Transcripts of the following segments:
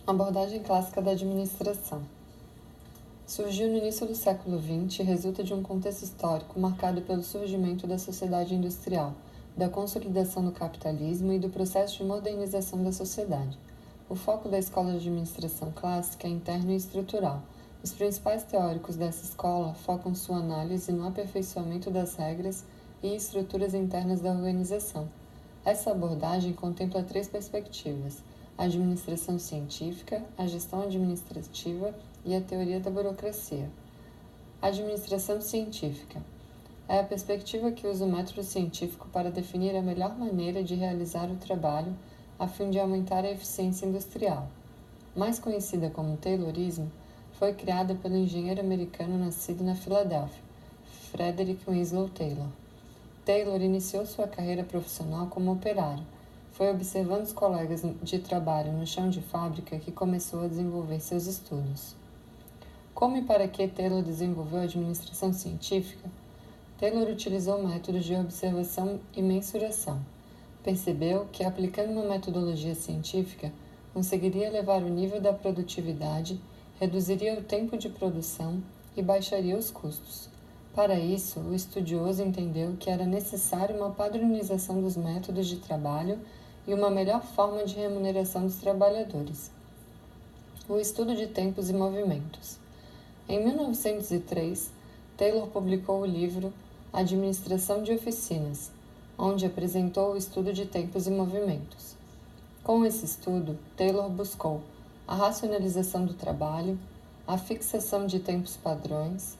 Abordagem clássica da administração. Surgiu no início do século XX e resulta de um contexto histórico marcado pelo surgimento da sociedade industrial, da consolidação do capitalismo e do processo de modernização da sociedade. O foco da escola de administração clássica é interno e estrutural. Os principais teóricos dessa escola focam sua análise no aperfeiçoamento das regras e estruturas internas da organização. Essa abordagem contempla 3 perspectivas: a administração científica, a gestão administrativa e a teoria da burocracia. A administração científica é a perspectiva que usa o método científico para definir a melhor maneira de realizar o trabalho a fim de aumentar a eficiência industrial. Mais conhecida como Taylorismo, foi criada pelo engenheiro americano nascido na Filadélfia, Frederick Winslow Taylor. Taylor iniciou sua carreira profissional como operário. Foi observando os colegas de trabalho no chão de fábrica que começou a desenvolver seus estudos. Como e para que Taylor desenvolveu a administração científica? Taylor utilizou métodos de observação e mensuração. Percebeu que, aplicando uma metodologia científica, conseguiria elevar o nível da produtividade, reduziria o tempo de produção e baixaria os custos. Para isso, o estudioso entendeu que era necessário uma padronização dos métodos de trabalho e uma melhor forma de remuneração dos trabalhadores. O estudo de tempos e movimentos. Em 1903, Taylor publicou o livro Administração de Oficinas, onde apresentou o estudo de tempos e movimentos. Com esse estudo, Taylor buscou a racionalização do trabalho, a fixação de tempos padrões,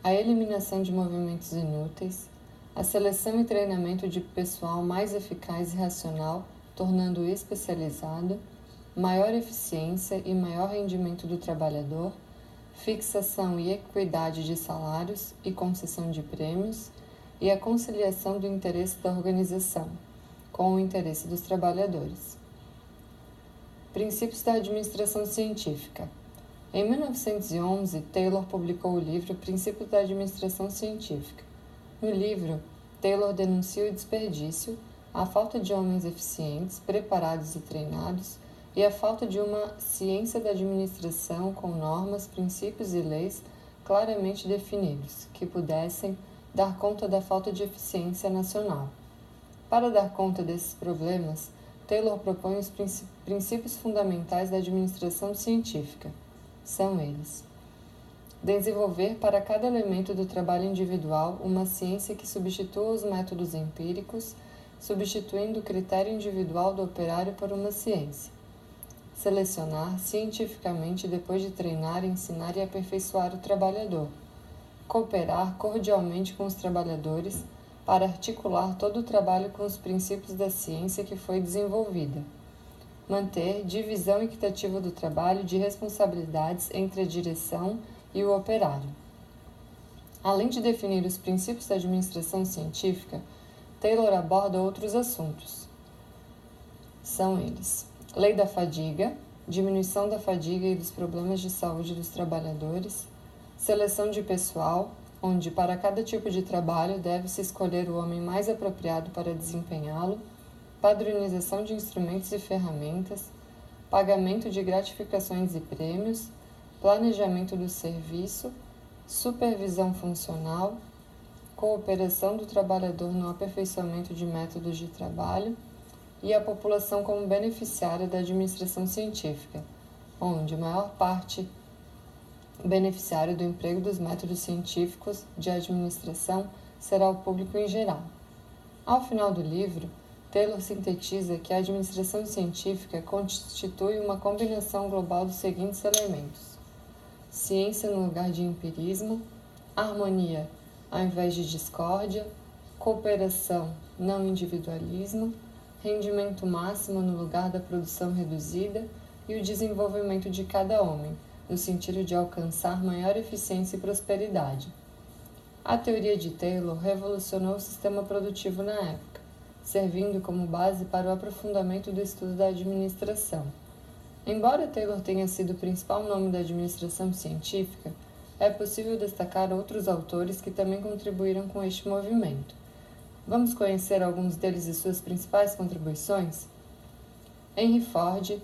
a eliminação de movimentos inúteis, a seleção e treinamento de pessoal mais eficaz e racional, tornando-o especializado, maior eficiência e maior rendimento do trabalhador, fixação e equidade de salários e concessão de prêmios, e a conciliação do interesse da organização com o interesse dos trabalhadores. Princípios da administração científica. Em 1911, Taylor publicou o livro Princípios da Administração Científica. No livro, Taylor denuncia o desperdício, a falta de homens eficientes, preparados e treinados, e a falta de uma ciência da administração com normas, princípios e leis claramente definidos, que pudessem dar conta da falta de eficiência nacional. Para dar conta desses problemas, Taylor propõe os princípios fundamentais da administração científica. São eles: desenvolver para cada elemento do trabalho individual uma ciência que substitua os métodos empíricos, substituindo o critério individual do operário por uma ciência. Selecionar cientificamente depois de treinar, ensinar e aperfeiçoar o trabalhador. Cooperar cordialmente com os trabalhadores para articular todo o trabalho com os princípios da ciência que foi desenvolvida. Manter divisão equitativa do trabalho de responsabilidades entre a direção e o operário. Além de definir os princípios da administração científica, Taylor aborda outros assuntos. São eles: lei da fadiga, diminuição da fadiga e dos problemas de saúde dos trabalhadores, seleção de pessoal, onde para cada tipo de trabalho deve-se escolher o homem mais apropriado para desempenhá-lo, padronização de instrumentos e ferramentas, pagamento de gratificações e prêmios, planejamento do serviço, supervisão funcional, cooperação do trabalhador no aperfeiçoamento de métodos de trabalho e a população como beneficiária da administração científica, onde a maior parte beneficiário do emprego dos métodos científicos de administração será o público em geral. Ao final do livro, Taylor sintetiza que a administração científica constitui uma combinação global dos seguintes elementos: ciência no lugar de empirismo, harmonia ao invés de discórdia, cooperação, não individualismo, rendimento máximo no lugar da produção reduzida e o desenvolvimento de cada homem, no sentido de alcançar maior eficiência e prosperidade. A teoria de Taylor revolucionou o sistema produtivo na época, servindo como base para o aprofundamento do estudo da administração. Embora Taylor tenha sido o principal nome da administração científica, é possível destacar outros autores que também contribuíram com este movimento. Vamos conhecer alguns deles e suas principais contribuições? Henry Ford,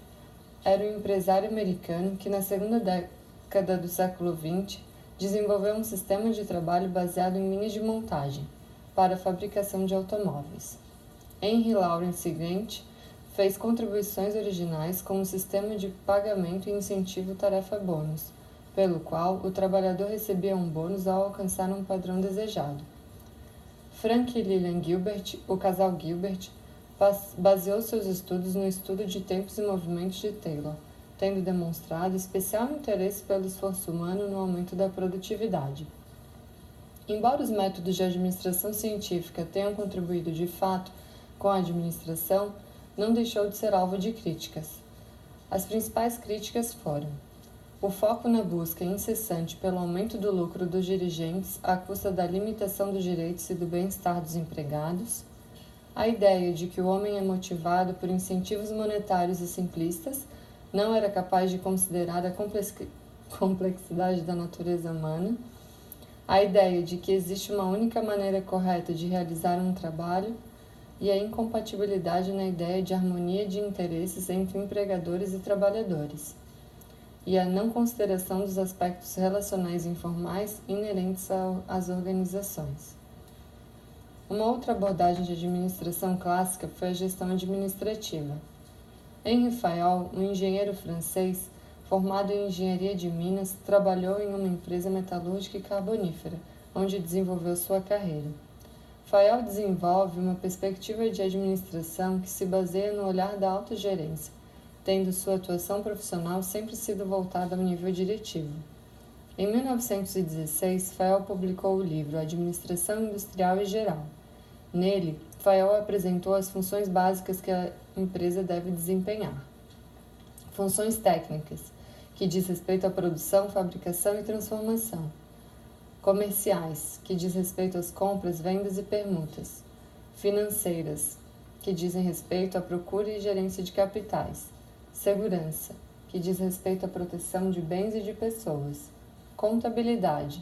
era um empresário americano que, na segunda década do século XX, desenvolveu um sistema de trabalho baseado em linhas de montagem para a fabricação de automóveis. Henry Lawrence Gantt fez contribuições originais como o sistema de pagamento e incentivo tarefa-bônus, pelo qual o trabalhador recebia um bônus ao alcançar um padrão desejado. Frank e Lillian Gilbert, o casal Gilbert, baseou seus estudos no estudo de tempos e movimentos de Taylor, tendo demonstrado especial interesse pelo esforço humano no aumento da produtividade. Embora os métodos de administração científica tenham contribuído de fato com a administração, não deixou de ser alvo de críticas. As principais críticas foram: o foco na busca incessante pelo aumento do lucro dos dirigentes à custa da limitação dos direitos e do bem-estar dos empregados, a ideia de que o homem é motivado por incentivos monetários e simplistas, não era capaz de considerar a complexidade da natureza humana, a ideia de que existe uma única maneira correta de realizar um trabalho e a incompatibilidade na ideia de harmonia de interesses entre empregadores e trabalhadores, e a não consideração dos aspectos relacionais informais inerentes às organizações. Uma outra abordagem de administração clássica foi a gestão administrativa. Henri Fayol, um engenheiro francês formado em engenharia de minas, trabalhou em uma empresa metalúrgica e carbonífera, onde desenvolveu sua carreira. Fayol desenvolve uma perspectiva de administração que se baseia no olhar da alta gerência, tendo sua atuação profissional sempre sido voltada ao nível diretivo. Em 1916, Fayol publicou o livro Administração Industrial e Geral. Nele, Fayol apresentou as funções básicas que a empresa deve desempenhar. Funções técnicas, que diz respeito à produção, fabricação e transformação. Comerciais, que diz respeito às compras, vendas e permutas. Financeiras, que dizem respeito à procura e gerência de capitais. Segurança, que diz respeito à proteção de bens e de pessoas. Contabilidade,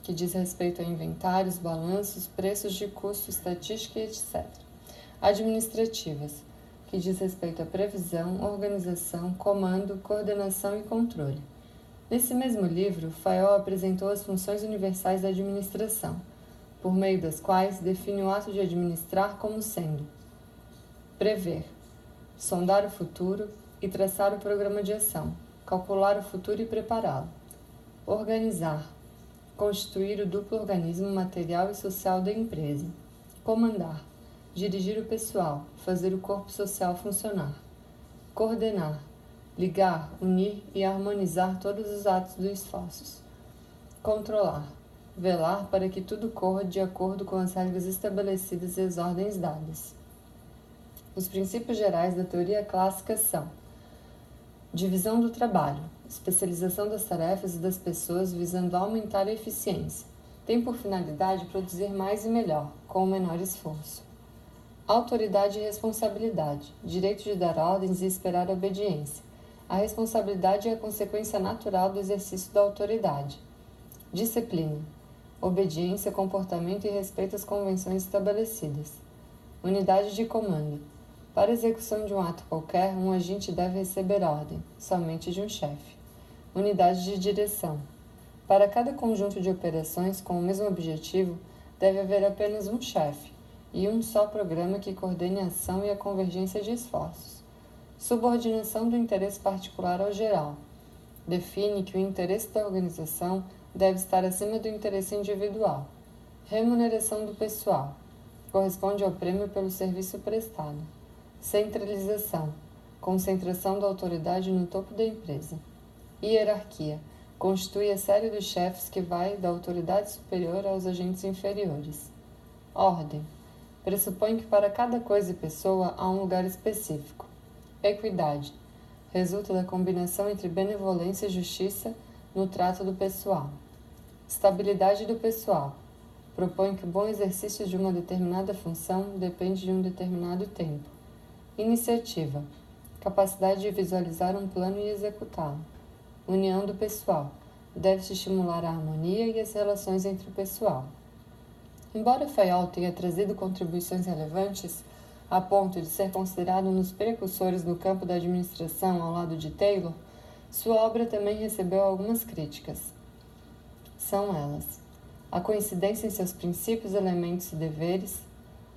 que diz respeito a inventários, balanços, preços de custo, estatística e etc. Administrativas, que diz respeito à previsão, organização, comando, coordenação e controle. Nesse mesmo livro, Fayol apresentou as funções universais da administração, por meio das quais define o ato de administrar como sendo: prever, sondar o futuro e traçar o programa de ação, calcular o futuro e prepará-lo; organizar, constituir o duplo organismo material e social da empresa; comandar, dirigir o pessoal, fazer o corpo social funcionar; coordenar, ligar, unir e harmonizar todos os atos dos esforços; controlar, velar para que tudo corra de acordo com as regras estabelecidas e as ordens dadas. Os princípios gerais da teoria clássica são: divisão do trabalho, especialização das tarefas e das pessoas visando aumentar a eficiência. Tem por finalidade produzir mais e melhor, com o menor esforço. Autoridade e responsabilidade, direito de dar ordens e esperar a obediência. A responsabilidade é a consequência natural do exercício da autoridade. Disciplina, obediência, comportamento e respeito às convenções estabelecidas. Unidade de comando. Para a execução de um ato qualquer, um agente deve receber ordem, somente de um chefe. Unidade de direção. Para cada conjunto de operações com o mesmo objetivo, deve haver apenas um chefe e um só programa que coordene a ação e a convergência de esforços. Subordinação do interesse particular ao geral. Define que o interesse da organização deve estar acima do interesse individual. Remuneração do pessoal. Corresponde ao prêmio pelo serviço prestado. Centralização. Concentração da autoridade no topo da empresa. Hierarquia. Constitui a série dos chefes que vai da autoridade superior aos agentes inferiores. Ordem. Pressupõe que para cada coisa e pessoa há um lugar específico. Equidade. Resulta da combinação entre benevolência e justiça no trato do pessoal. Estabilidade do pessoal. Propõe que o bom exercício de uma determinada função depende de um determinado tempo. Iniciativa. Capacidade de visualizar um plano e executá-lo. União do pessoal. Deve-se estimular a harmonia e as relações entre o pessoal. Embora Fayol tenha trazido contribuições relevantes, a ponto de ser considerado um dos precursores no campo da administração ao lado de Taylor, sua obra também recebeu algumas críticas. São elas: a coincidência em seus princípios, elementos e deveres,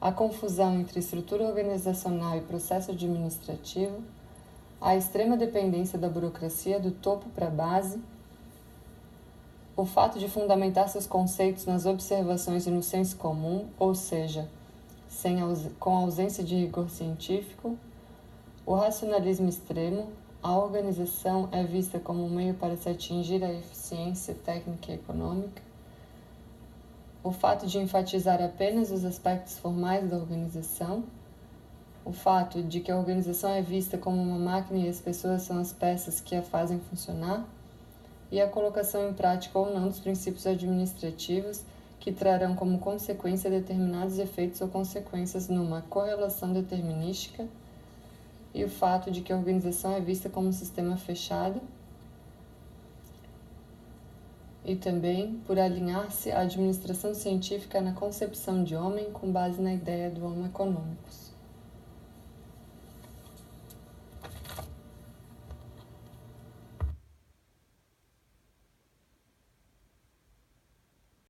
a confusão entre estrutura organizacional e processo administrativo, a extrema dependência da burocracia do topo para a base, o fato de fundamentar seus conceitos nas observações e no senso comum, ou seja, com ausência de rigor científico, o racionalismo extremo, a organização é vista como um meio para se atingir a eficiência técnica e econômica, o fato de enfatizar apenas os aspectos formais da organização, o fato de que a organização é vista como uma máquina e as pessoas são as peças que a fazem funcionar, e a colocação em prática ou não dos princípios administrativos que trarão como consequência determinados efeitos ou consequências numa correlação determinística, e o fato de que a organização é vista como um sistema fechado, e também por alinhar-se à administração científica na concepção de homem com base na ideia do homo economicus.